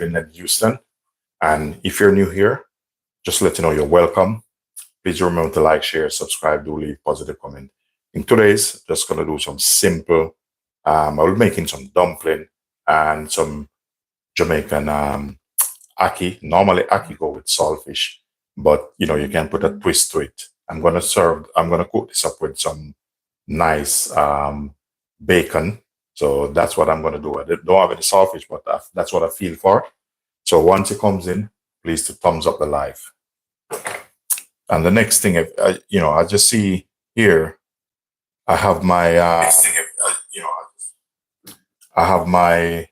Linden Houston. And if you're new here, just let you know you're welcome. Please remember to like, share, subscribe, do leave positive comment. In today's, just gonna do some simple. I will be making some dumpling and some Jamaican ackee. Normally, ackee go with saltfish, but you know you can put a twist to it. I'm gonna cook this up with some nice bacon. So that's what I'm gonna do. I don't have any saltfish, but that's what I feel for. So once it comes in, please to thumbs up the live. And the next thing, I just see here, I have my, I have my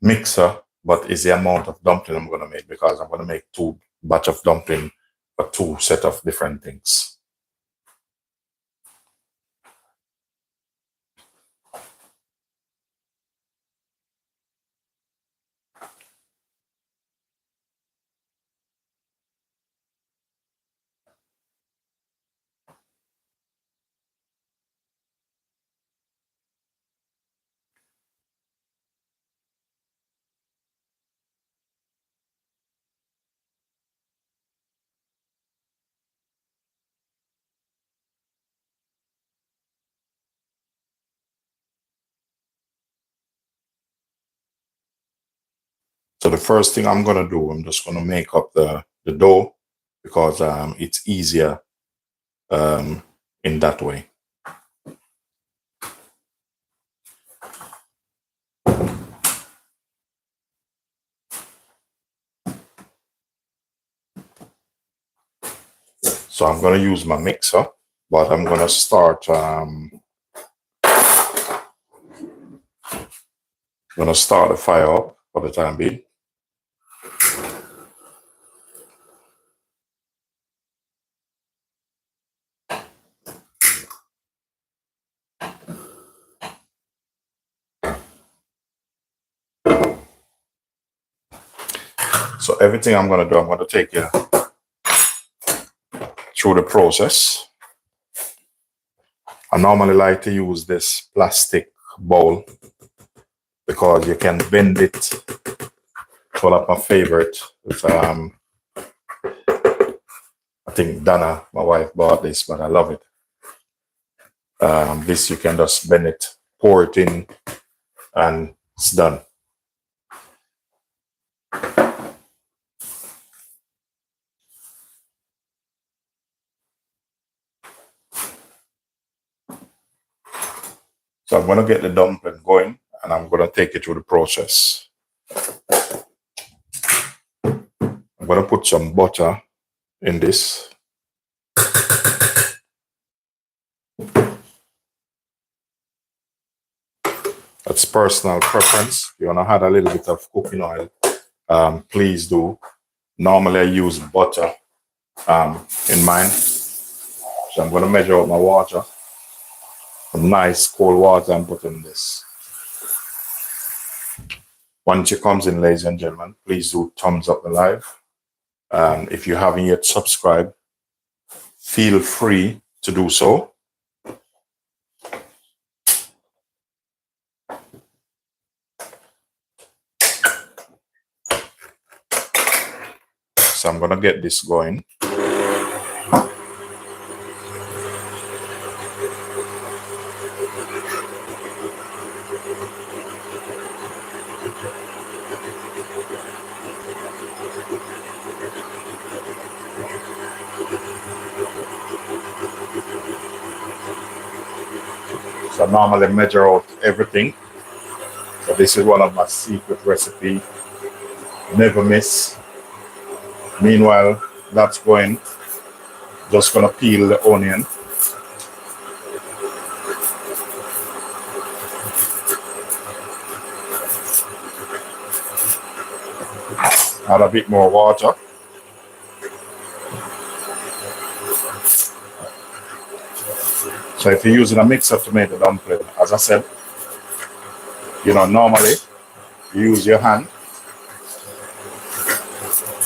mixer, but it's the amount of dumpling I'm gonna make because I'm gonna make 2 batch of dumpling for 2 set of different things. So the first thing I'm gonna do, I'm just gonna make up the dough because it's easier in that way. So I'm gonna use my mixer, but I'm gonna start the fire up for the time being. So everything I'm gonna do, I'm gonna take you through the process. I normally like to use this plastic bowl because you can bend it. It's one of my favorite. It's, I think Dana, my wife, bought this, but I love it. This you can just bend it, pour it in, and it's done. So I'm gonna get the dumpling going, and I'm gonna take it through the process. I'm gonna put some butter in this. That's personal preference. You wanna add a little bit of cooking oil, please do. Normally I use butter in mine. So I'm gonna measure out my water. Some nice cold water I'm putting this. Once it comes in, ladies and gentlemen, please do thumbs up the live. If you haven't yet subscribed, feel free to do so. So I'm gonna get this going. So I normally measure out everything. So this is one of my secret recipes. Never miss. Meanwhile, that's going. Just gonna peel the onion. Add a bit more water. So if you're using a mixer to make the dumpling, as I said, normally you use your hand.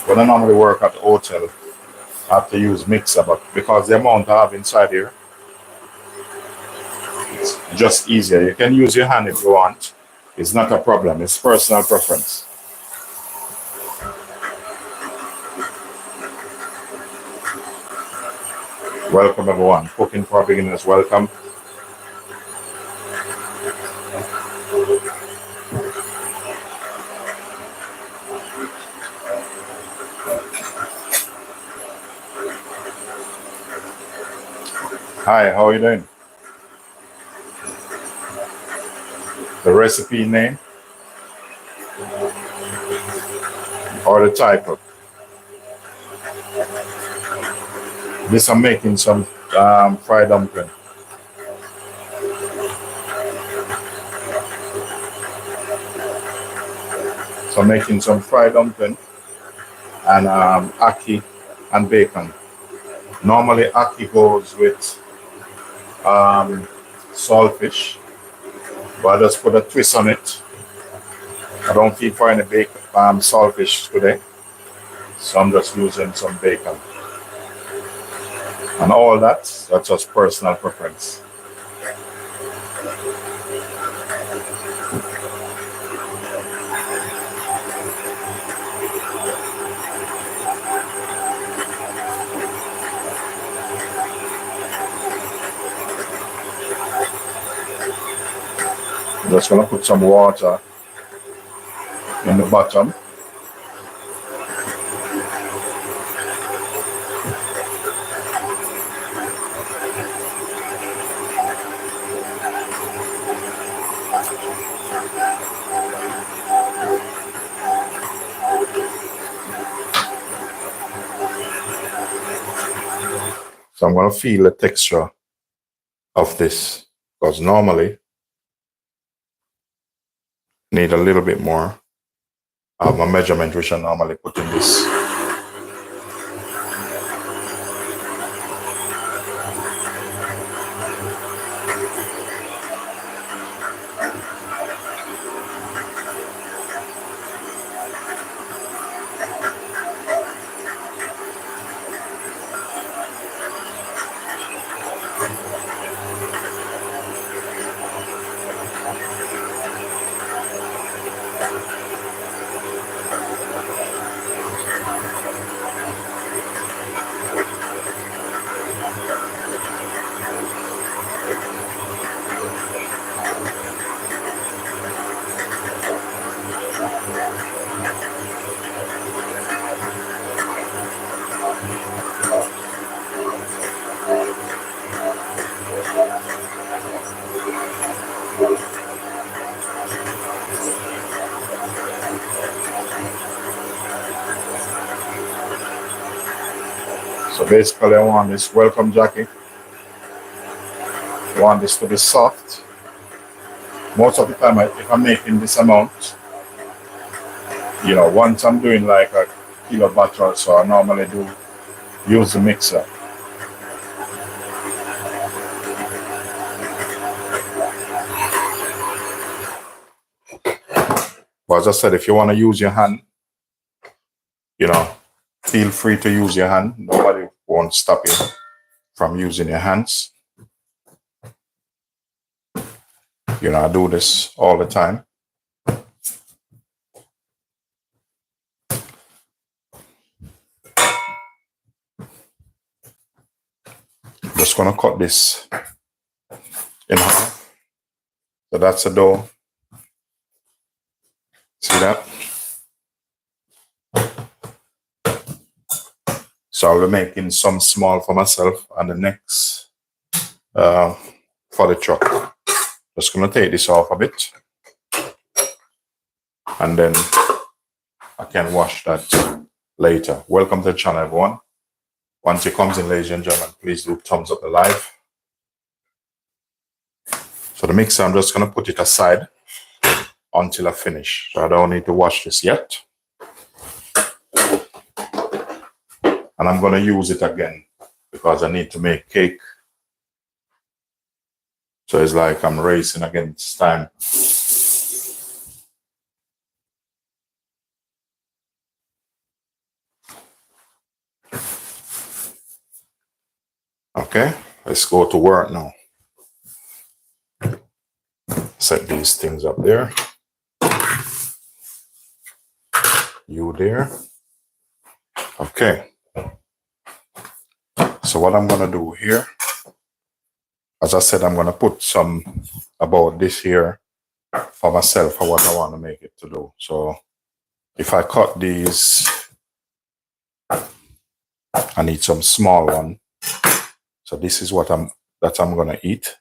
When I normally work at the hotel, I have to use mixer, but because the amount I have inside here, it's just easier. You can use your hand if you want, It's not a problem. It's personal preference. Welcome everyone. Cooking for beginners. Welcome. Hi, how are you doing? The recipe name or the title? This I'm making some fried dumpling. So I'm making some fried dumpling and ackee and bacon. Normally ackee goes with saltfish, but I just put a twist on it. I don't feel for any bacon, saltfish today, so I'm just using some bacon. And all that's just personal preference. I'm just gonna put some water in the bottom. So I'm gonna feel the texture of this because normally need a little bit more of my measurement which I normally put in this. So basically I want this, welcome Jackie, I want this to be soft. Most of the time if I'm making this amount, once I'm doing like a kilo batch or so, I normally do use the mixer. But as I said, if you want to use your hand, feel free to use your hand. Nobody won't stop you from using your hands. I do this all the time. Just gonna cut this in half. So that's the dough. See that? So I'll be making some small for myself and the next for the truck. Just gonna take this off a bit. And then I can wash that later. Welcome to the channel, everyone. Once you comes in, ladies and gentlemen, please do thumbs up the live. So the mixer, I'm just gonna put it aside until I finish. So I don't need to wash this yet. And I'm gonna use it again because I need to make cake. So it's like I'm racing against time. Okay, let's go to work now. Set these things up there. You there? Okay. So what I'm gonna do here, as I said, I'm gonna put some about this here for myself for what I want to make it to do. So if I cut these, I need some small one. So this is what I'm gonna eat.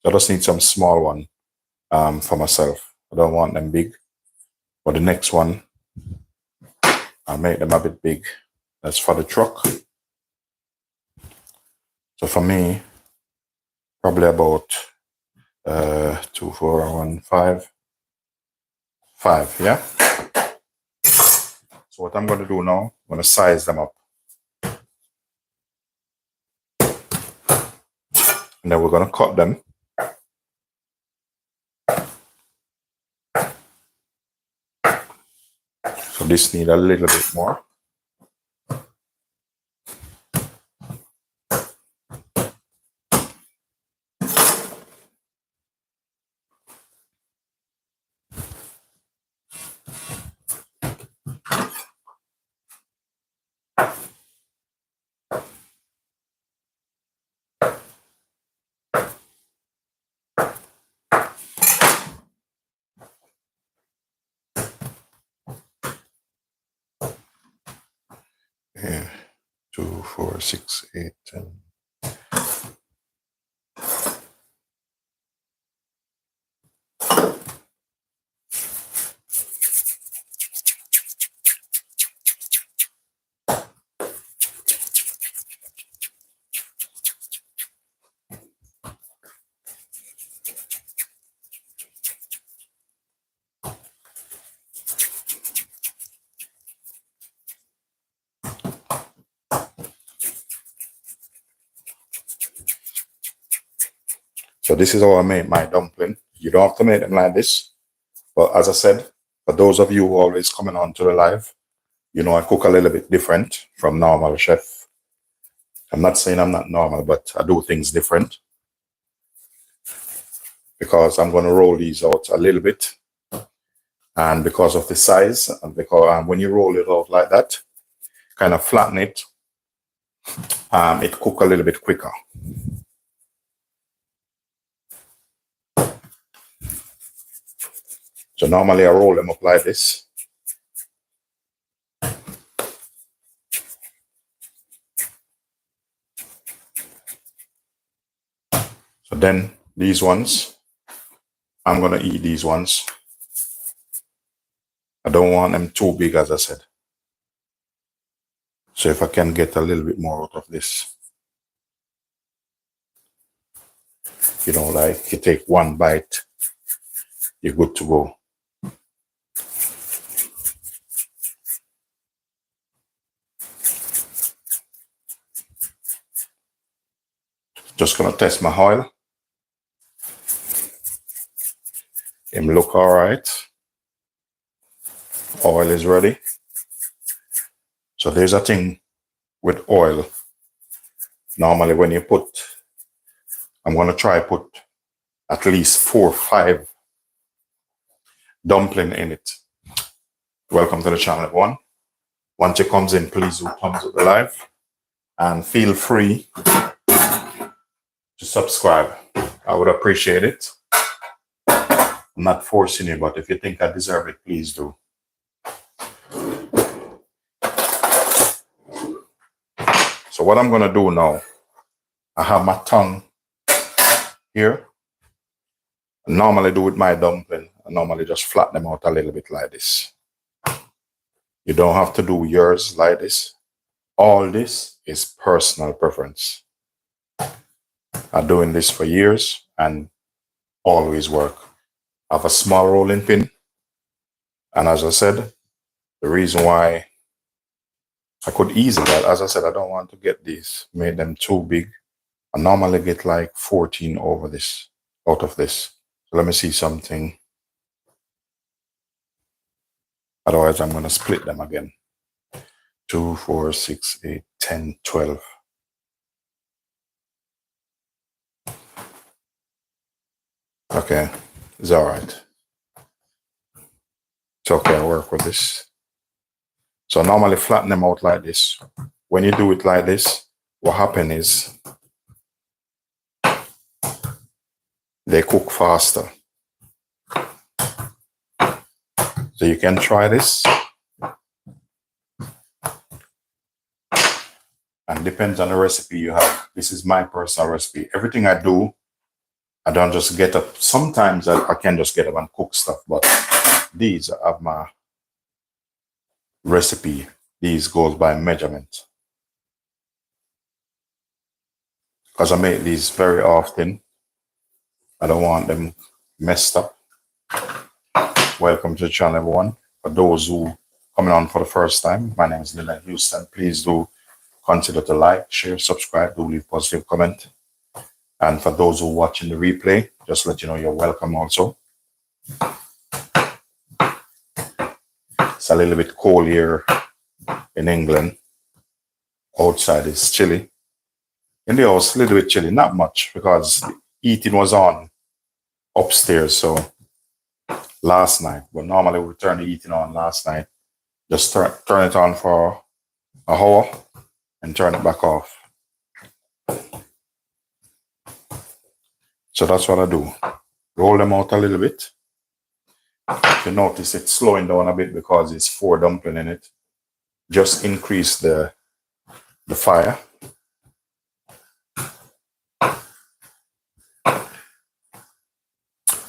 So I just need some small one for myself. I don't want them big. For the next one, I'll make them a bit big. That's for the truck. So for me, probably about 2, 4, 1, 5. 5, yeah? So what I'm going to do now, I'm going to size them up. And then we're going to cut them. So this needs a little bit more. Yeah. 2, 4, 6, 8, 10. So this is how I make my dumpling. You don't have to make them like this. But as I said, for those of you who are always coming on to the live, you know I cook a little bit different from normal chef. I'm not saying I'm not normal, but I do things different. Because I'm going to roll these out a little bit. And because of the size, and because when you roll it out like that, kind of flatten it, it cook a little bit quicker. So normally I roll them up like this. So then these ones, I'm going to eat these ones. I don't want them too big, as I said. So if I can get a little bit more out of this, you know, like you take one bite, you're good to go. Just going to test my oil. It look all right. Oil is ready. So there's a thing with oil. Normally when you put, I'm going to try put at least 4 or 5 dumpling in it. Welcome to the channel, everyone. Once it comes in, please do thumbs up the live and feel free to subscribe. I would appreciate it. I'm not forcing you, but if you think I deserve it, please do. So what I'm going to do now, I have my tongue here. I normally do with my dumpling. I normally just flatten them out a little bit like this. You don't have to do yours like this. All this is personal preference. I'm doing this for years and always work. I have a small rolling pin. And as I said, the reason why I could easily, as I said, I don't want to get these, made them too big. I normally get like 14 over this, out of this. So let me see something. Otherwise, I'm going to split them again. 2, 4, 6, 8, 10, 12. Okay, it's all right. It's okay, I'll work with this. So normally flatten them out like this. When you do it like this, what happens is they cook faster. So you can try this. And depends on the recipe you have. This is my personal recipe. Everything I do, I don't just get up. Sometimes I can just get up and cook stuff, but these are my recipe. These goes by measurement. Because I make these very often. I don't want them messed up. Welcome to the channel, everyone. For those who coming on for the first time, my name is Linden Houston. Please do consider to like, share, subscribe, do leave positive comment. And for those who are watching the replay, just let you know you're welcome also. It's a little bit cold here in England. Outside is chilly. In the house, a little bit chilly, not much because the heating was on upstairs. So last night, but normally we turn the heating on last night. Just turn it on for an hour and turn it back off. So that's what I do. Roll them out a little bit. If you notice it's slowing down a bit because it's 4 dumplings in it. Just increase the fire.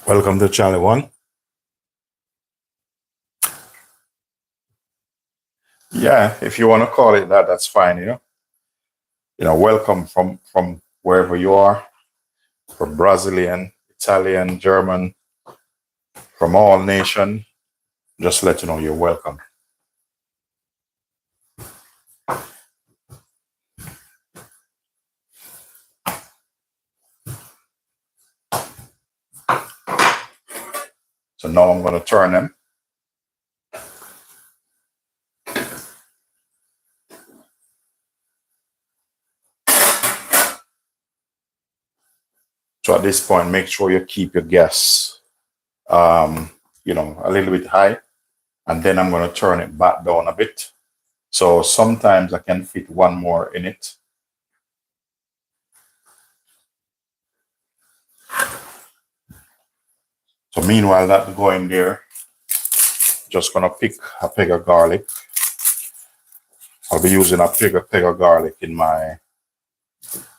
Welcome to channel 1. Yeah, if you want to call it that, that's fine, you know. Welcome from wherever you are, from Brazilian, Italian, German, from all nations. Just let you know you're welcome. So now I'm going to turn them. So at this point, make sure you keep your gas, a little bit high. And then I'm going to turn it back down a bit. So sometimes I can fit one more in it. So meanwhile that going there, just going to pick a peg of garlic. I'll be using a peg of garlic in my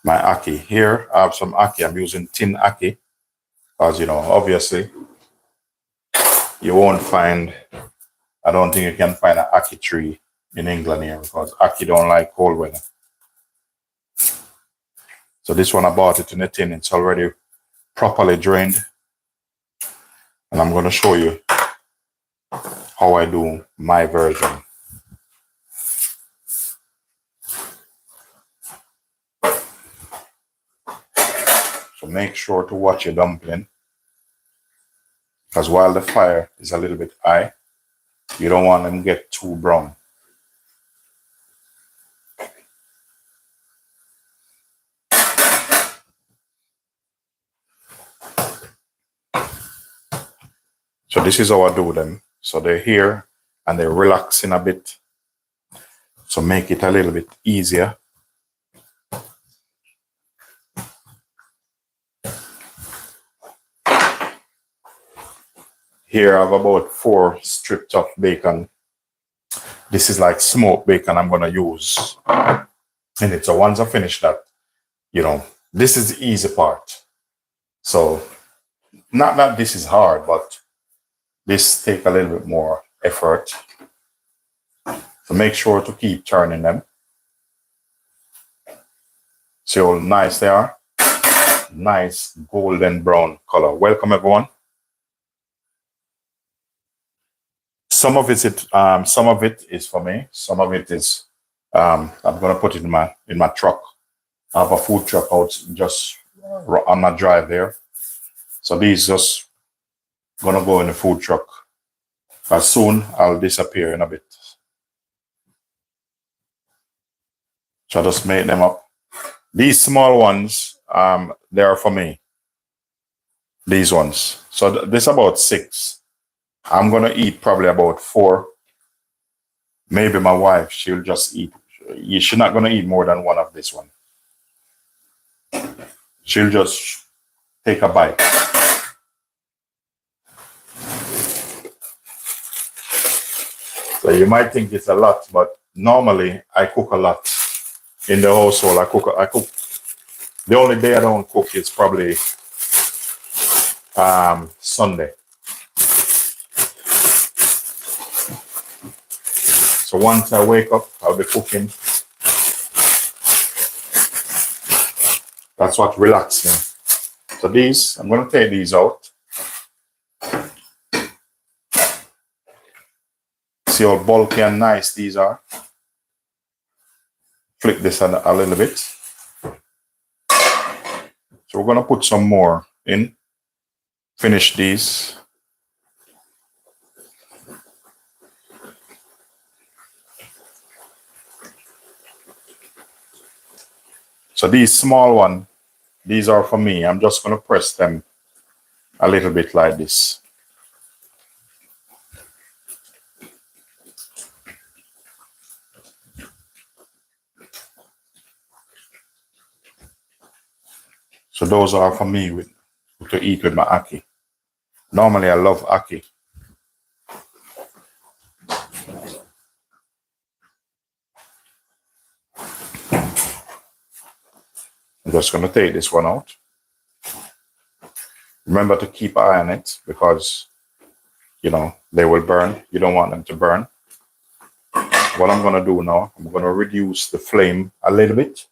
ackee. Here I have some ackee. I'm using tin ackee because, obviously you won't find, I don't think you can find an ackee tree in England here because ackee don't like cold weather. So this one I bought it in a tin. It's already properly drained. And I'm going to show you how I do my version. So make sure to watch your dumpling, because while the fire is a little bit high, you don't want them to get too brown. So this is how I do them. So they're here and they're relaxing a bit. So make it a little bit easier. Here I have about 4 strips of bacon. This is like smoked bacon I'm going to use in it. So once I finish that, this is the easy part. So not that this is hard, but this take a little bit more effort. So make sure to keep turning them. See how nice they are? Nice golden brown color. Welcome everyone. Some of it is for me. Some of it is I'm gonna put it in my truck. I have a food truck out just on my drive there. So these just gonna go in the food truck. As soon I'll disappear in a bit. So I just make them up. These small ones, they are for me. These ones. So this about 6. I'm gonna eat probably about 4, Maybe my wife, she'll just eat. She's not gonna eat more than one of this one. She'll just take a bite. So you might think it's a lot, but normally I cook a lot in the household. I cook. The only day I don't cook is probably Sunday. So once I wake up, I'll be cooking. That's what relaxes me. So these, I'm going to take these out. See how bulky and nice these are. Flick this a little bit. So we're going to put some more in. Finish these. So these small ones, these are for me. I'm just going to press them a little bit like this. So those are for me to eat with my ackee. Normally I love ackee. I'm just going to take this one out. Remember to keep an eye on it because, you know, they will burn. You don't want them to burn. What I'm going to do now, I'm going to reduce the flame a little bit.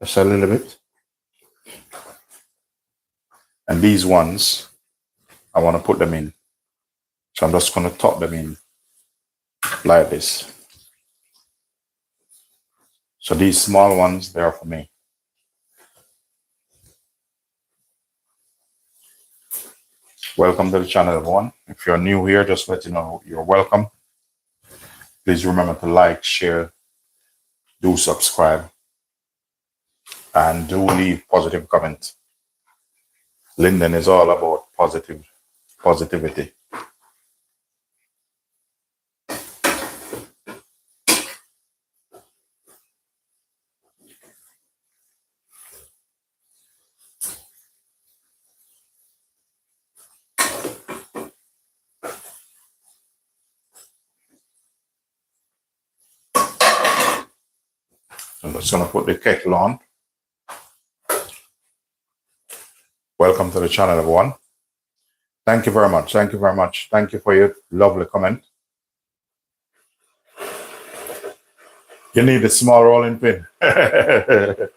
Just a little bit. And these ones, I want to put them in. So I'm just going to top them in like this. So these small ones, they are for me. Welcome to the channel, everyone. If you're new here, just let you know you're welcome. Please remember to like, share, do subscribe, and do leave positive comment. Linden is all about positivity. I'm just going to put the kettle on. Welcome to the channel, everyone. Thank you very much. Thank you very much. Thank you for your lovely comment. You need a small rolling pin. I'm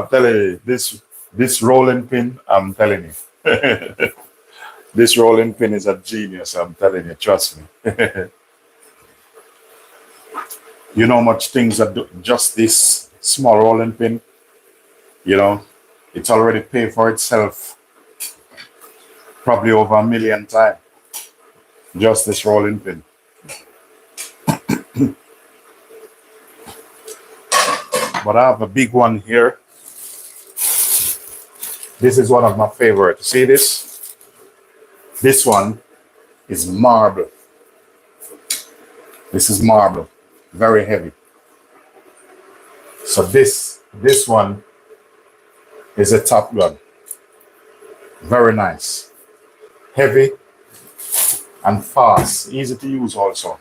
telling you, this rolling pin, I'm telling you. This rolling pin is a genius, I'm telling you, trust me. You know much things that do just this small rolling pin, you know, it's already paid for itself probably over 1 million times. Just this rolling pin. But I have a big one here. This is one of my favorites. See this? This one is marble. This is marble. Very heavy. So this one is a Top Gun. Very nice. Heavy and fast. Easy to use also.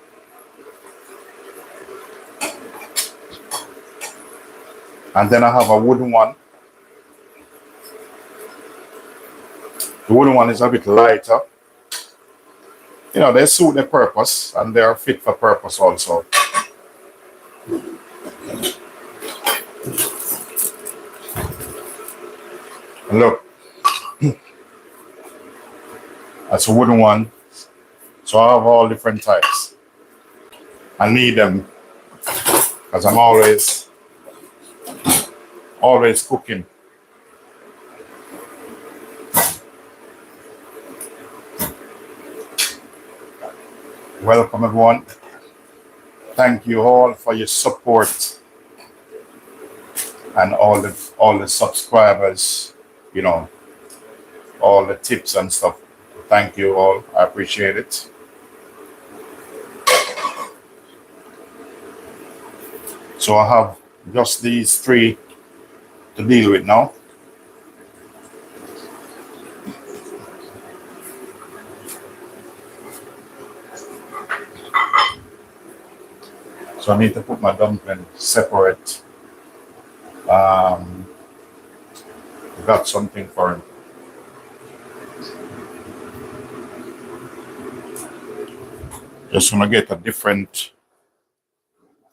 And then I have a wooden one. The wooden one is a bit lighter. You know, they suit their purpose and they are fit for purpose also. And look, that's a wooden one. So I have all different types. I need them because I'm always cooking. Welcome, everyone. Thank you all for your support and all the subscribers, you know, all the tips and stuff. Thank you all. I appreciate it. So I have just these three to deal with now. So I need to put my dumpling separate. Got something for him. Just gonna get a different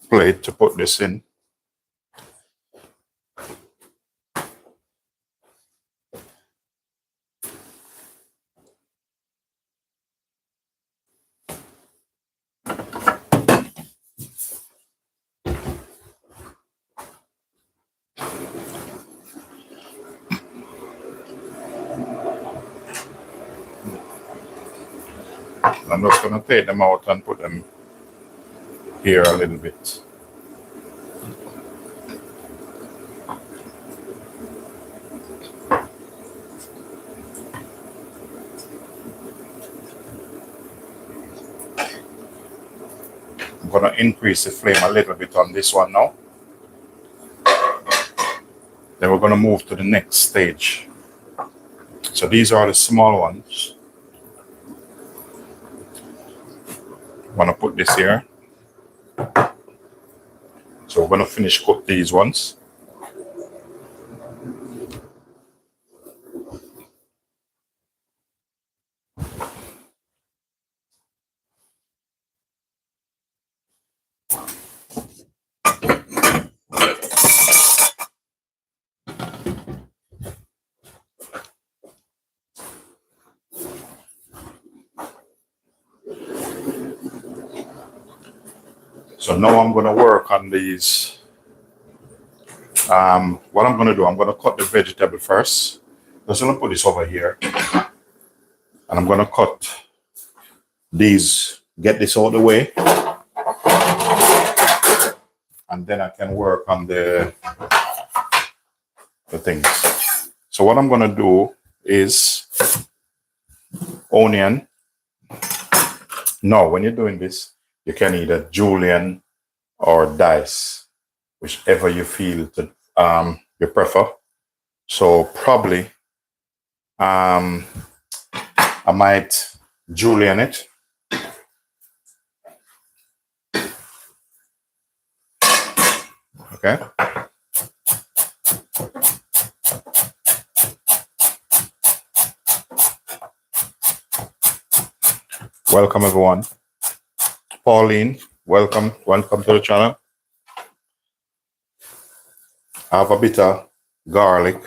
plate to put this in. I'm just gonna take them out and put them here a little bit. I'm gonna increase the flame a little bit on this one now. Then we're gonna move to the next stage. So these are the small ones. I'm gonna put this here. So we're gonna finish cook these ones. So now I'm gonna work on these. What I'm gonna do, I'm gonna cut the vegetable first. Just gonna put this over here. And I'm gonna cut these, get this out of the way. And then I can work on the things. So what I'm gonna do is onion. No, when you're doing this, you can either julienne or dice, whichever you feel to you prefer. So probably I might julienne it. Okay. Welcome everyone. Pauline, welcome to the channel. I have a bit of garlic.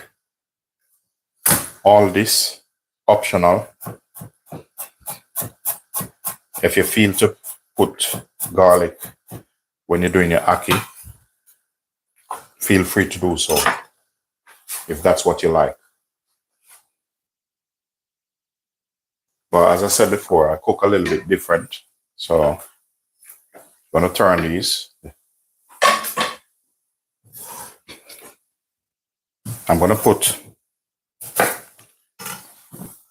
All this optional. If you feel to put garlic when you're doing your ackee, feel free to do so if that's what you like. But as I said before, I cook a little bit different. So I'm gonna turn these. I'm gonna put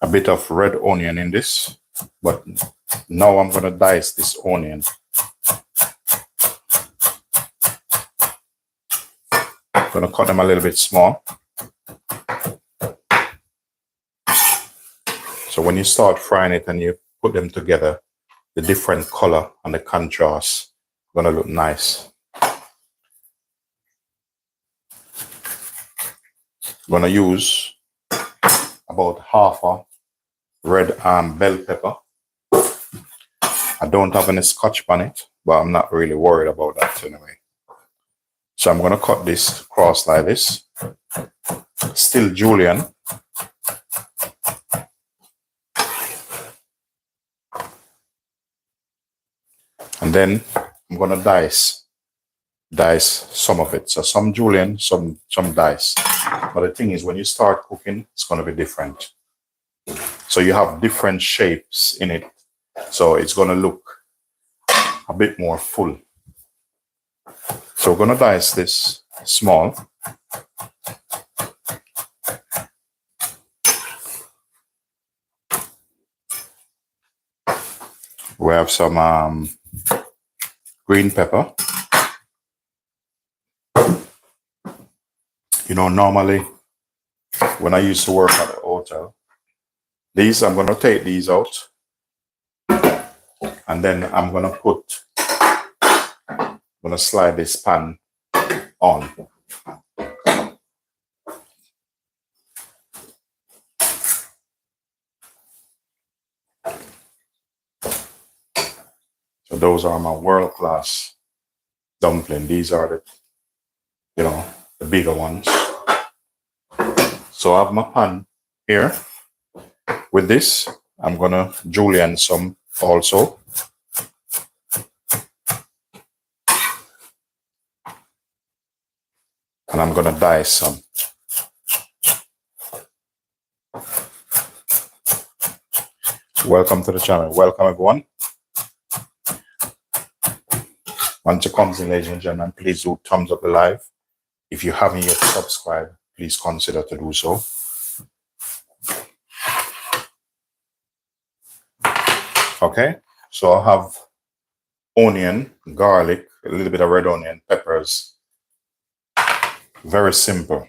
a bit of red onion in this, but now I'm gonna dice this onion. I'm gonna cut them a little bit small. So when you start frying it and you put them together, the different color and the contrast is gonna look nice. I'm gonna use about half a red bell pepper. I don't have any scotch on it, but I'm not really worried about that anyway. So I'm gonna cut this across like this. Still julienne. And then I'm gonna dice some of it. So some julienne, some dice. But the thing is, when you start cooking, it's gonna be different. So you have different shapes in it. So it's gonna look a bit more full. So we're gonna dice this small. We have some green pepper. You know, normally when I used to work at the hotel, these, I'm going to take these out and then I'm going to slide this pan on. So those are my world-class dumpling. These are the, you know, the bigger ones. So I have my pan here. With this, I'm gonna julienne some also. And I'm gonna dice some. Welcome to the channel. Welcome everyone. Once you come in, ladies and gentlemen, please do thumbs up the live. If you haven't yet subscribed, please consider to do so. Okay, so I have onion, garlic, a little bit of red onion, peppers. Very simple.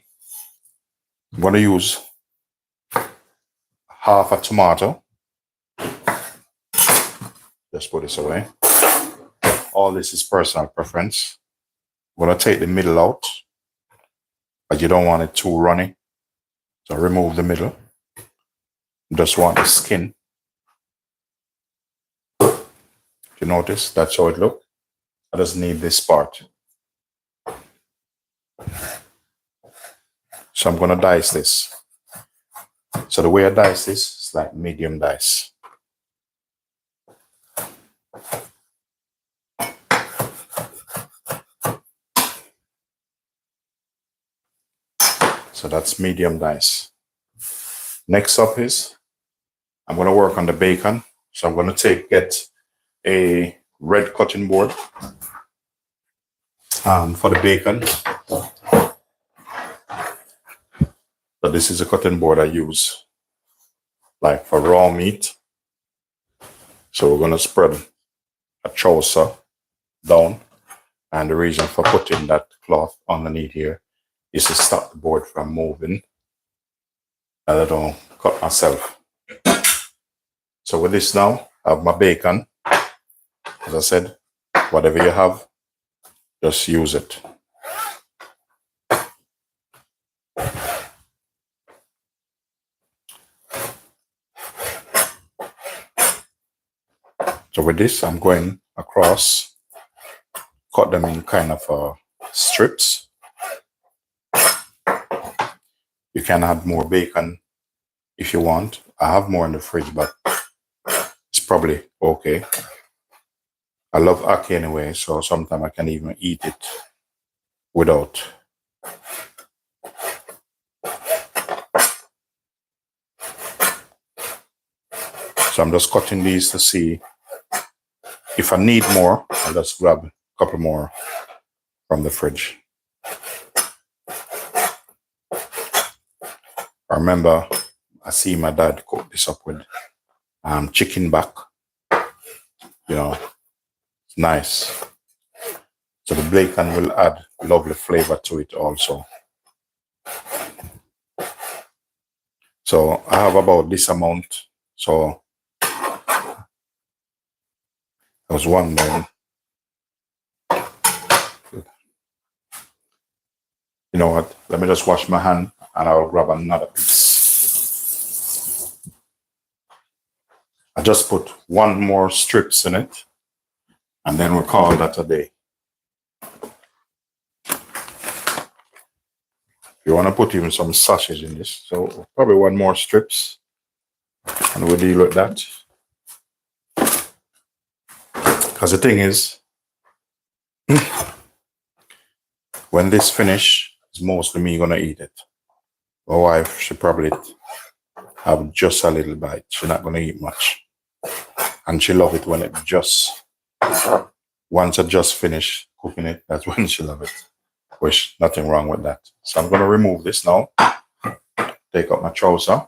I'm going to use half a tomato. Just put this away. All this is personal preference. I'm going to take the middle out, but you don't want it too runny. So remove the middle. Just want the skin. You notice that's how it looks. I just need this part. So I'm going to dice this. So the way I dice this is like medium dice. So that's medium dice. Next up is I'm going to work on the bacon. So I'm going to get a red cutting board for the bacon. So this is a cutting board I use like for raw meat. So we're going to spread a trouser down. And the reason for putting that cloth underneath here is to stop the board from moving. And I don't cut myself. So with this now, I have my bacon. As I said, whatever you have, just use it. So with this, I'm going across, cut them in kind of strips. You can add more bacon if you want. I have more in the fridge, but it's probably okay. I love ackee anyway, so sometimes I can even eat it without. So I'm just cutting these to see if I need more. I'll just grab a couple more from the fridge. I remember I see my dad cook this up with chicken back. You know, it's nice. So the bacon will add lovely flavor to it also. So I have about this amount. So I was wondering, you know what? Let me just wash my hand and I'll grab another piece. I just put one more strips in it and then we'll call that a day. You want to put even some sausage in this, so probably one more strips and we'll deal with that. Because the thing is, when this finish, it's mostly me gonna eat it. My wife should probably have just a little bite. She's not gonna eat much. And she love it when it just, once I just finish cooking it, that's when she love it. Which, nothing wrong with that. So I'm gonna remove this now. Take out my trouser.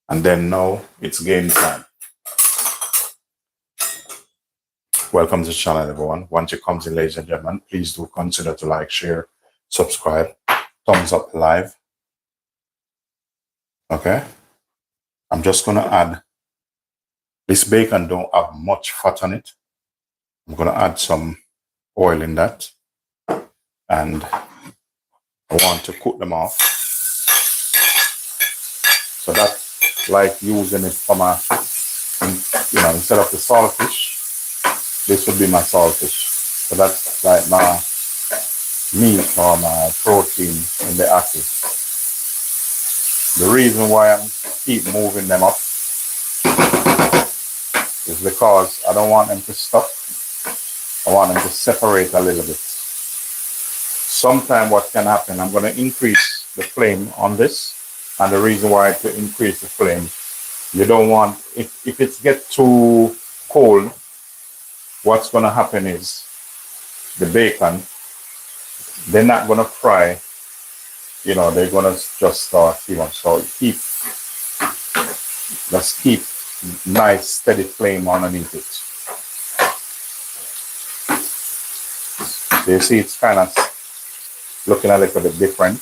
And then now it's game time. Welcome to the channel, everyone. Once it comes in, ladies and gentlemen, please do consider to like, share, subscribe, thumbs up live. Okay. I'm just going to add, this bacon don't have much fat on it. I'm going to add some oil in that. And I want to cook them off. So that's like using it from a, instead of the saltfish, this would be my saltfish. So that's like my meat or my protein in the ackee. The reason why I keep moving them up is because I don't want them to stop. I want them to separate a little bit. Sometime what can happen, I'm going to increase the flame on this. And the reason why to increase the flame, you don't want, if it gets too cold, what's going to happen is the bacon, they're not going to fry, they're going to just start, so let's keep nice steady flame underneath it. So you see it's kind of looking a little bit different.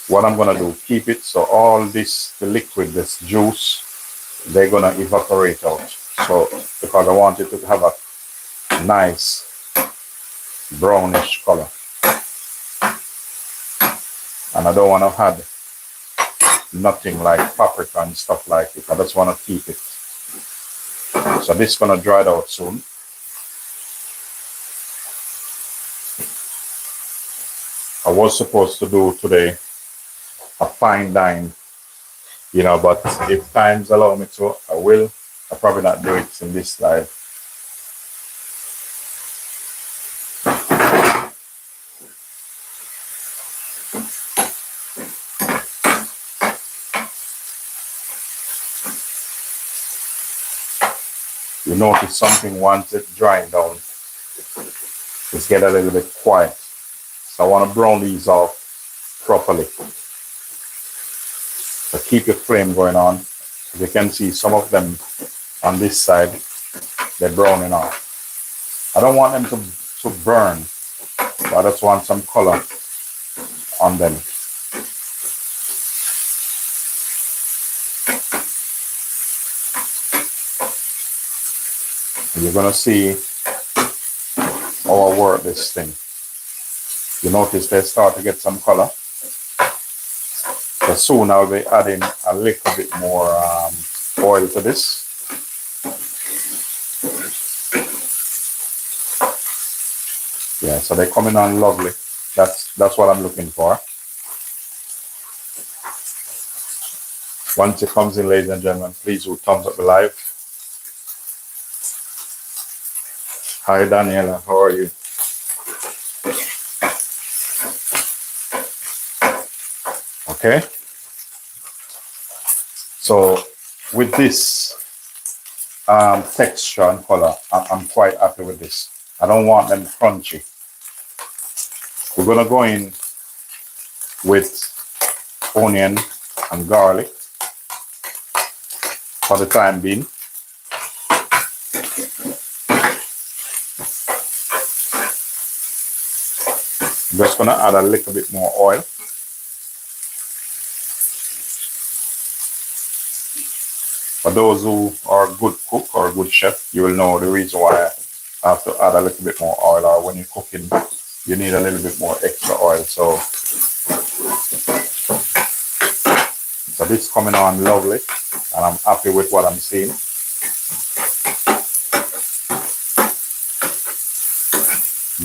What I'm going to do, keep it so all this, the liquid, this juice, they're going to evaporate out. So, because I want it to have a nice brownish color. And I don't want to add nothing like paprika and stuff like it. I just want to keep it. So this is going to dry out soon. I was supposed to do today a fine dine, but if times allow me to, I will. I'll probably not do it in this live. You notice something once it's drying down, it's get a little bit quiet. So I want to brown these off properly. So keep your flame going on. As you can see, some of them on this side, they're browning off. I don't want them to burn, but I just want some color on them. And you're going to see how I work this thing. You notice they start to get some color. So soon I'll be adding a little bit more oil to this. Yeah, so they're coming on lovely. That's what I'm looking for. Once it comes in, ladies and gentlemen, please do thumbs up the live. Hi Daniela, how are you? Okay. So with this texture and color, I'm quite happy with this. I don't want them crunchy. We're going to go in with onion and garlic for the time being. I'm just going to add a little bit more oil. For those who are a good cook or a good chef, you will know the reason why I have to add a little bit more oil, or when you're cooking, you need a little bit more extra oil. So this is coming on lovely, and I'm happy with what I'm seeing.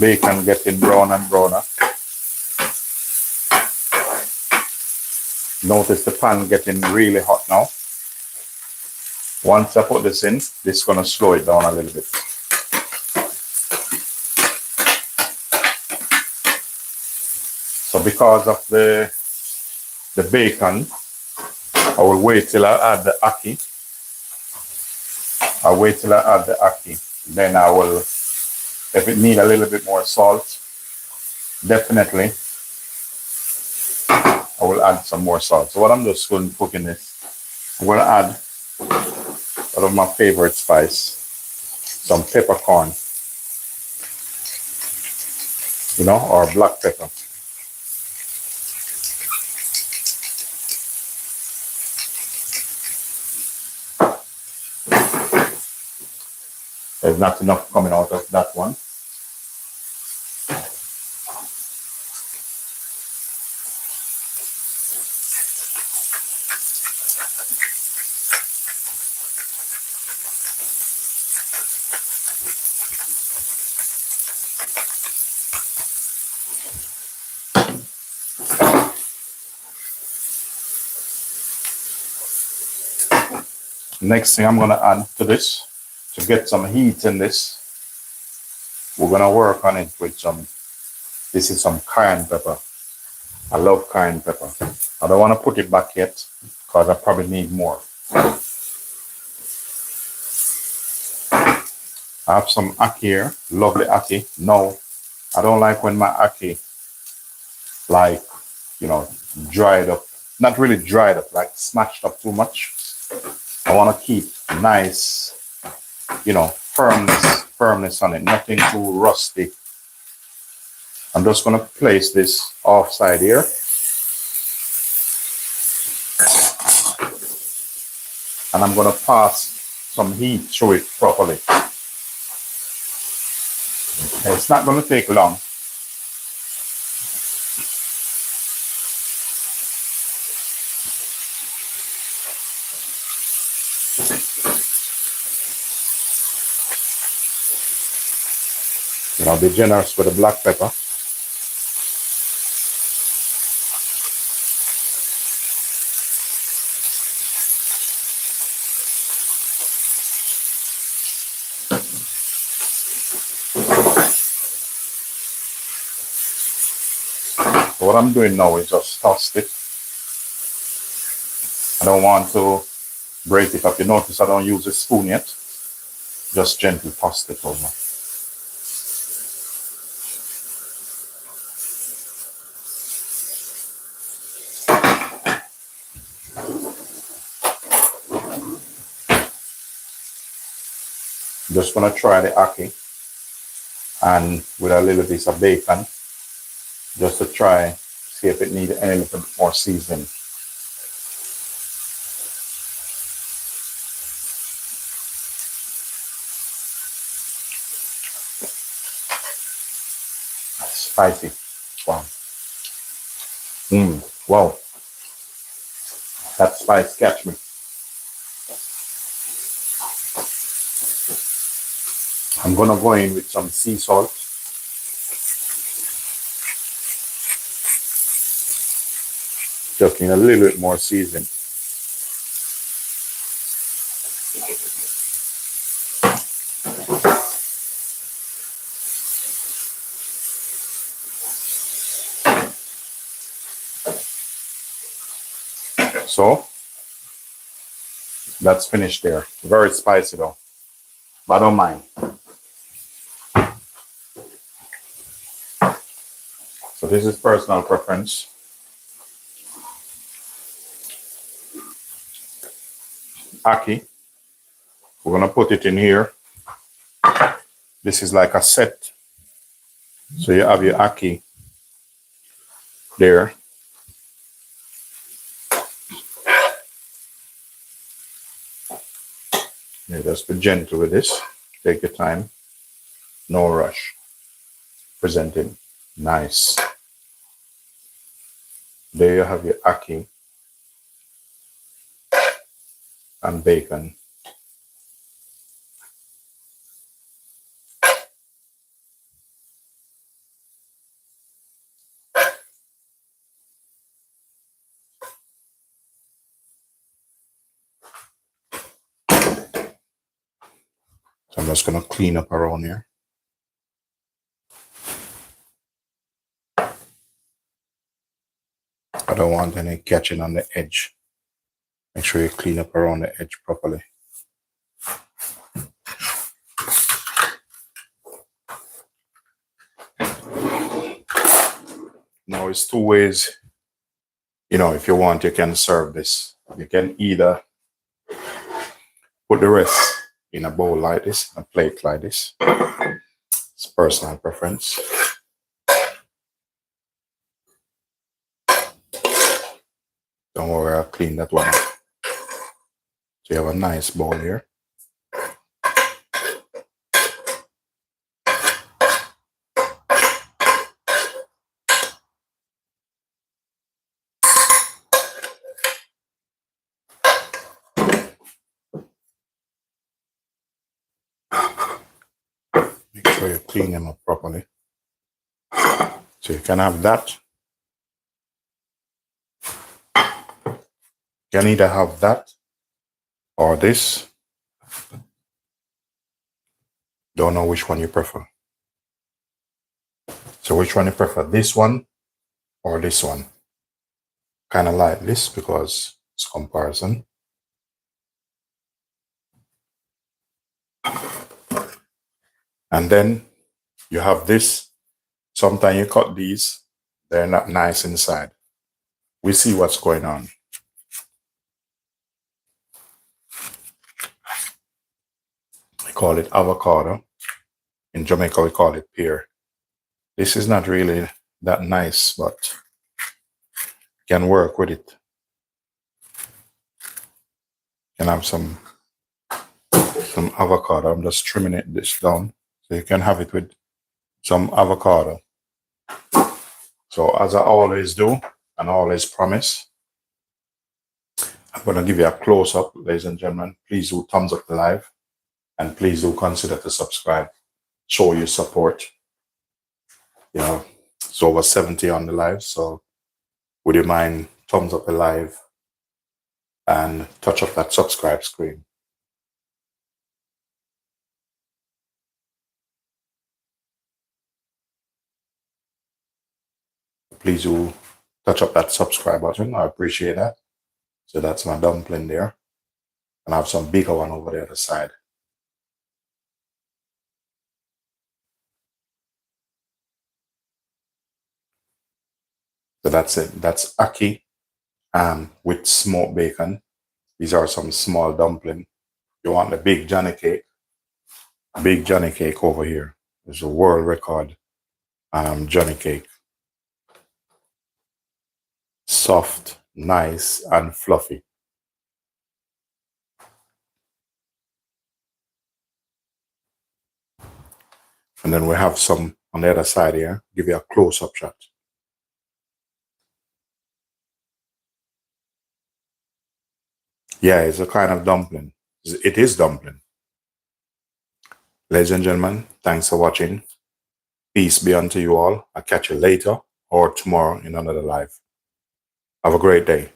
Bacon getting brown and browner. Notice the pan getting really hot now. Once I put this in, this is going to slow it down a little bit. So because of the bacon, I will wait till I add the ackee. I'll wait till I add the ackee. Then I will, if it needs a little bit more salt, definitely I will add some more salt. So what I'm just going to cook in this, I'm going to add one of my favorite spice, some peppercorn. you know, or black pepper. There's not enough coming out of that one. Next thing I'm gonna add to this, to get some heat in this, we're gonna work on it with some, this is some cayenne pepper. I love cayenne pepper. I don't wanna put it back yet, because I probably need more. I have some ackee here, lovely ackee. No, I don't like when my ackee, like, you know, dried up, not really dried up, like smashed up too much. I want to keep nice, you know, firmness on it, nothing too rusty. I'm just going to place this offside here. And I'm going to pass some heat through it properly. It's not going to take long. You know, be generous with the black pepper. So what I'm doing now is just toss it. I don't want to break it up. You notice I don't use a spoon yet. Just gently toss it over. Just gonna try the ackee and with a little piece of bacon, just to try, see if it needs any little bit more seasoning. Spicy. Wow. Wow. That spice catch me. I'm gonna go in with some sea salt. Just need a little bit more seasoning. So that's finished there. Very spicy though, but I don't mind. So this is personal preference. Ackee, we're gonna put it in here. This is like a set. So you have your ackee there. Yeah, just be gentle with this. Take your time. No rush. Present it nice. There you have your ackee and bacon. So I'm just gonna clean up around here. I don't want any catching on the edge. Make sure you clean up around the edge properly. Now it's two ways, you know, if you want, you can serve this. You can either put the rest in a bowl like this, a plate like this. It's personal preference. clean that one up. So you have a nice bowl here. Make sure you clean them up properly. So you can have that. You can either have that or this. Don't know which one you prefer. So which one you prefer? This one or this one? Kind of like this because it's comparison. And then you have this. Sometimes you cut these, they're not nice inside. We see what's going on. We call it avocado. In Jamaica, we call it pear. This is not really that nice, but can work with it. Can have some avocado. I'm just trimming this down so you can have it with some avocado. So as I always do and always promise, I'm going to give you a close-up, ladies and gentlemen. Please do thumbs up the live and please do consider to subscribe. Show your support. You know, it's over 70 on the live, so would you mind thumbs up the live and touch up that subscribe screen? Please do touch up that subscribe button. I appreciate that. So that's my dumpling there. And I have some bigger one over the other side. So that's it. That's ackee with smoked bacon. These are some small dumpling. You want the big Johnny cake. Big Johnny cake over here. There's a world record Johnny cake. Soft, nice, and fluffy. And then we have some on the other side here. Give you a close-up shot. Yeah, it's a kind of dumpling. It is dumpling. Ladies and gentlemen, thanks for watching. Peace be unto you all. I'll catch you later or tomorrow in another live. Have a great day.